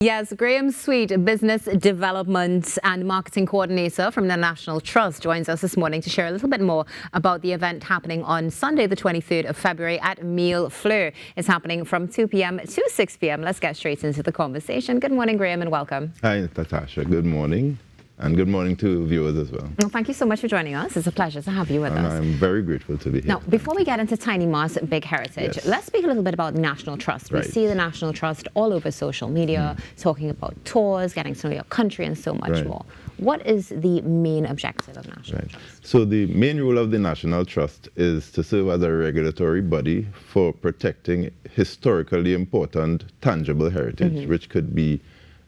Yes, Graham Sweet, Business Development and Marketing Coordinator from the National Trust, joins us this morning to share a little bit more about the event happening on Sunday, the 23rd of February at Mille Fleurs. It's happening from 2 p.m. to 6 p.m. Let's get straight into the conversation. Good morning, Graham, and welcome. Hi, Natasha. Good morning. And good morning to viewers as well. Well, thank you so much for joining us. It's a pleasure to have you with us. I'm very grateful to be here. Now, before we get into Tiny Mas Big Heritage, let's speak a little bit about National Trust. We see the National Trust all over social media, talking about tours, getting to know your country, and so much more. What is the main objective of National Trust? So the main role of the National Trust is to serve as a regulatory body for protecting historically important tangible heritage, which could be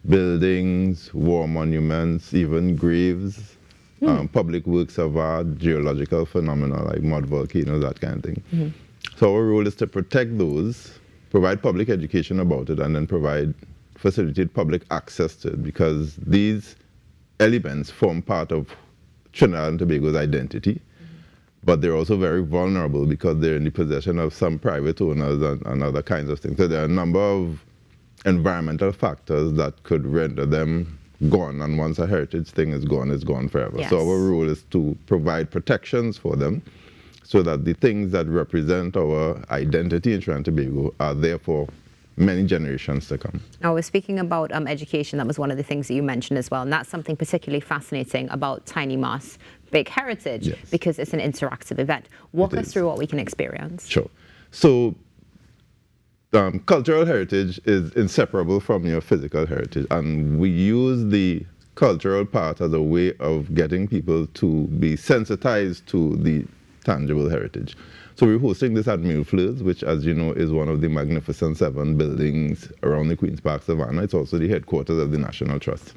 buildings, war monuments, even graves, public works of art, geological phenomena like mud volcanoes, that kind of thing. So our role is to protect those, provide public education about it, and then facilitate public access to it, because these elements form part of Trinidad and Tobago's identity. But they're also very vulnerable because they're in the possession of some private owners and other kinds of things. So there are a number of environmental factors that could render them gone, and once a heritage thing is gone, it's gone forever. So our role is to provide protections for them so that the things that represent our identity in Trinidad and Tobago are there for many generations to come. Now, we're speaking about education. That was one of the things that you mentioned as well, and that's something particularly fascinating about Tiny Mas Big Heritage, because it's an interactive event. Walk us through what we can experience. Sure. So cultural heritage is inseparable from your physical heritage, and we use the cultural part as a way of getting people to be sensitized to the tangible heritage. So we're hosting this at Mille Fleurs, which, as you know, is one of the magnificent 7 buildings around the Queen's Park Savannah. It's also the headquarters of the National Trust.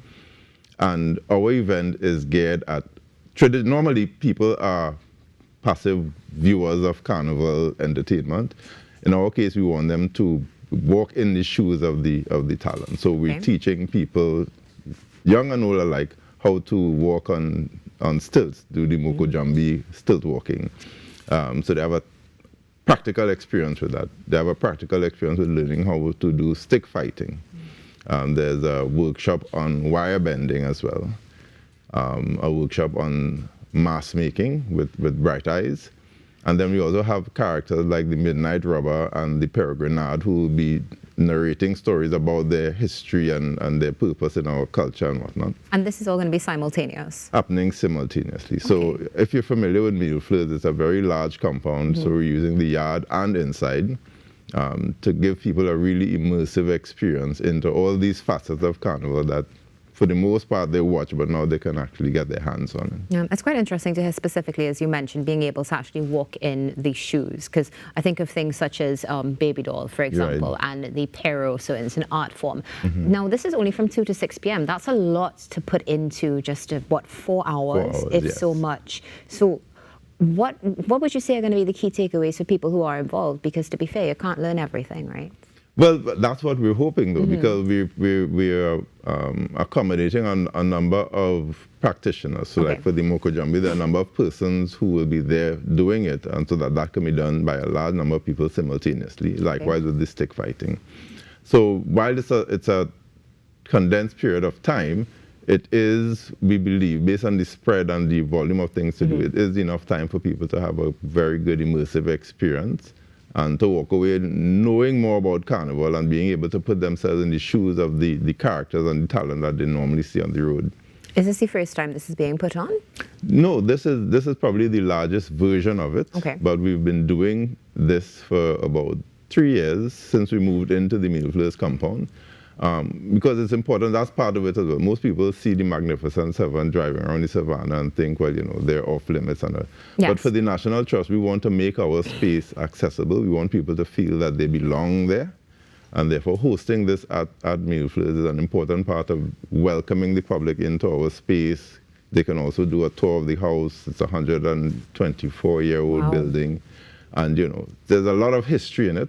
And our event is geared at, normally people are passive viewers of carnival entertainment. In our case, we want them to walk in the shoes of the talent. So we're teaching people, young and old alike, how to walk on stilts, do the Moko Jambi stilt walking. So they have a practical experience with that. They have a practical experience with learning how to do stick fighting. There's a workshop on wire bending as well. A workshop on mask making with bright eyes. And then we also have characters like the Midnight Robber and the Peregrinade, who will be narrating stories about their history and their purpose in our culture and whatnot. And this is all going to be simultaneous? Happening simultaneously. So if you're familiar with Mille Fleurs, it's a very large compound, so we're using the yard and inside to give people a really immersive experience into all these facets of carnival that, for the most part, they watch, but now they can actually get their hands on it. Yeah, it's quite interesting to hear specifically, as you mentioned, being able to actually walk in the shoes, because I think of things such as Baby Doll, for example, and the Pero, so it's an art form. Now, this is only from 2 to 6 p.m. That's a lot to put into just, 4 hours, if so much. So what would you say are going to be the key takeaways for people who are involved? Because to be fair, you can't learn everything, right? Well, that's what we're hoping, though, because we're accommodating a number of practitioners. So like for the Moko Jambi, there are a number of persons who will be there doing it, and so that can be done by a large number of people simultaneously, likewise with the stick fighting. So while it's a condensed period of time, it is, we believe, based on the spread and the volume of things to do, it is enough time for people to have a very good immersive experience and to walk away knowing more about carnival and being able to put themselves in the shoes of the characters and the talent that they normally see on the road. Is this the first time this is being put on? No, this is probably the largest version of it. But we've been doing this for about 3 years since we moved into the Mille Fleurs compound. Because it's important, that's part of it as well. Most people see the Magnificent 7 driving around the savannah and think, well, you know, they're off limits. But for the National Trust, we want to make our space accessible. We want people to feel that they belong there. And therefore, hosting this at Mille Fleurs is an important part of welcoming the public into our space. They can also do a tour of the house. It's a 124-year-old building. And, you know, there's a lot of history in it,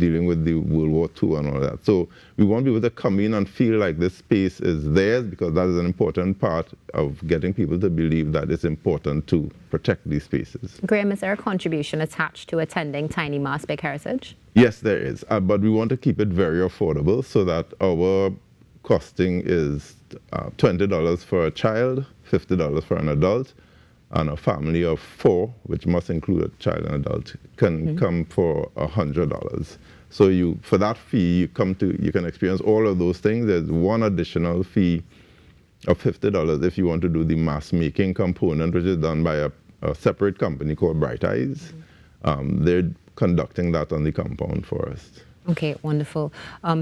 dealing with the World War II and all that. So we want people to come in and feel like this space is theirs, because that is an important part of getting people to believe that it's important to protect these spaces. Graham, is there a contribution attached to attending Tiny Mas Big Heritage? Yes, there is. But we want to keep it very affordable so that our costing is $20 for a child, $50 for an adult, and a family of 4, which must include a child and adult, can come for $100. So for that fee, you can experience all of those things. There's one additional fee of $50 if you want to do the mass making component, which is done by a separate company called Bright Eyes. They're conducting that on the compound for us. Okay, wonderful.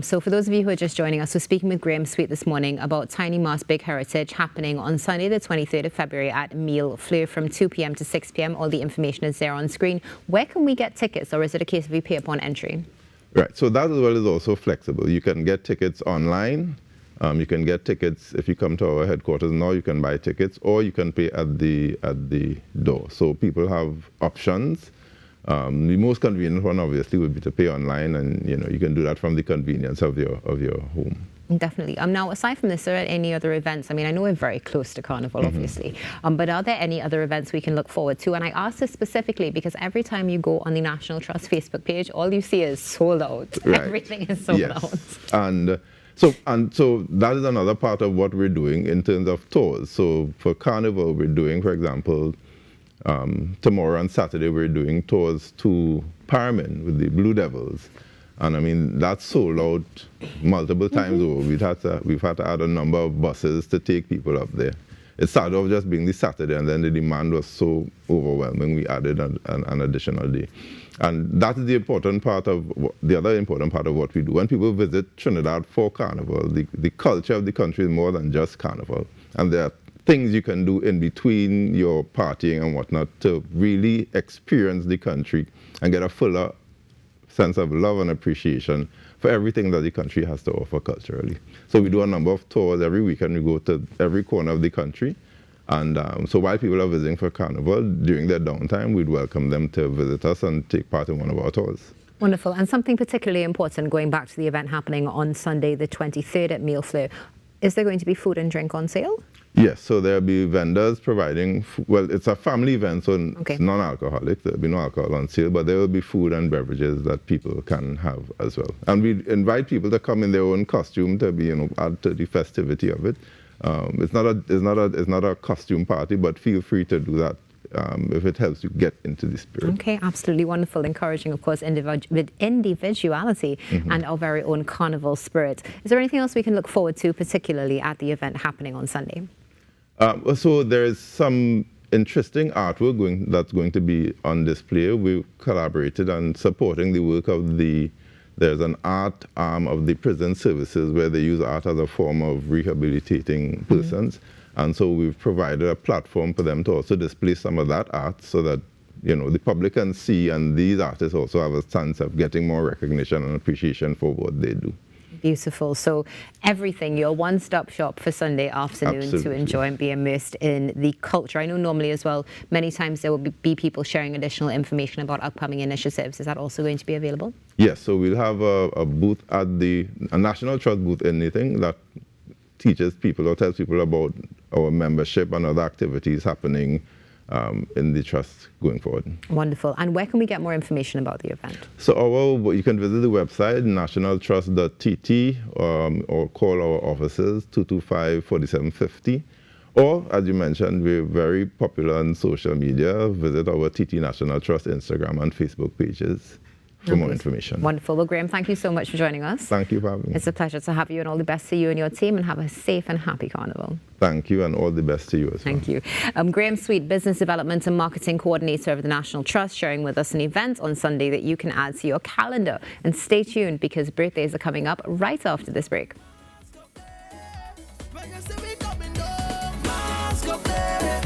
So for those of you who are just joining us, we're speaking with Graham Sweet this morning about Tiny Mass Big Heritage happening on Sunday, the 23rd of February at Meal Fleur from 2 p.m. to 6 p.m. All the information is there on screen. Where can we get tickets, or is it a case of we pay upon entry? Right, so that as well is also flexible. You can get tickets online. You can get tickets if you come to our headquarters now. You can buy tickets, or you can pay at the door. So people have options. The most convenient one, obviously, would be to pay online, and you can do that from the convenience of your home. Definitely. Now, aside from this, are there any other events? I mean, I know we're very close to Carnival, obviously, but are there any other events we can look forward to? And I ask this specifically because every time you go on the National Trust Facebook page, all you see is sold out. Right. Everything is sold out. And so that is another part of what we're doing in terms of tours. So for Carnival, we're doing, for example, tomorrow on Saturday, we're doing tours to Paramin with the Blue Devils. And I mean, that's sold out multiple times over. We've had to add a number of buses to take people up there. It started off just being the Saturday, and then the demand was so overwhelming, we added an additional day. And that is the other important part of what we do. When people visit Trinidad for Carnival, the culture of the country is more than just Carnival. And there are things you can do in between your partying and whatnot to really experience the country and get a fuller sense of love and appreciation for everything that the country has to offer culturally. So we do a number of tours every weekend. We go to every corner of the country. And so while people are visiting for Carnival, during their downtime, we'd welcome them to visit us and take part in one of our tours. Wonderful. And something particularly important, going back to the event happening on Sunday, the 23rd at Meal Fleur, is there going to be food and drink on sale? Yes, so there'll be vendors providing, well, it's a family event, so it's non-alcoholic. There'll be no alcohol on sale, but there will be food and beverages that people can have as well. And we invite people to come in their own costume to be, add to the festivity of it. It's not a costume party, but feel free to do that if it helps you get into the spirit. Okay, absolutely wonderful. Encouraging, of course, individuality and our very own carnival spirit. Is there anything else we can look forward to, particularly at the event happening on Sunday? So there is some interesting artwork that's going to be on display. We collaborated on supporting the work of there's an art arm of the prison services where they use art as a form of rehabilitating persons. And so we've provided a platform for them to also display some of that art so that, the public can see, and these artists also have a chance of getting more recognition and appreciation for what they do. Beautiful. So everything, your one-stop shop for Sunday afternoon to enjoy and be immersed in the culture. I know normally as well, many times there will be people sharing additional information about upcoming initiatives. Is that also going to be available? Yes. So we'll have a booth at a National Trust booth, anything that teaches people or tells people about our membership and other activities happening in the trust going forward. Wonderful. And where can we get more information about the event? So you can visit the website, nationaltrust.tt, or call our offices, 225-4750. Or, as you mentioned, we're very popular on social media. Visit our TT National Trust Instagram and Facebook pages for more information. Wonderful. Well, Graham, thank you so much for joining us. Thank you for having me. It's a pleasure to have you, and all the best to you and your team, and have a safe and happy Carnival. Thank you, and all the best to you as well. Thank you. Graham Sweet, Business Development and Marketing Coordinator of the National Trust, sharing with us an event on Sunday that you can add to your calendar. And stay tuned, because birthdays are coming up right after this break.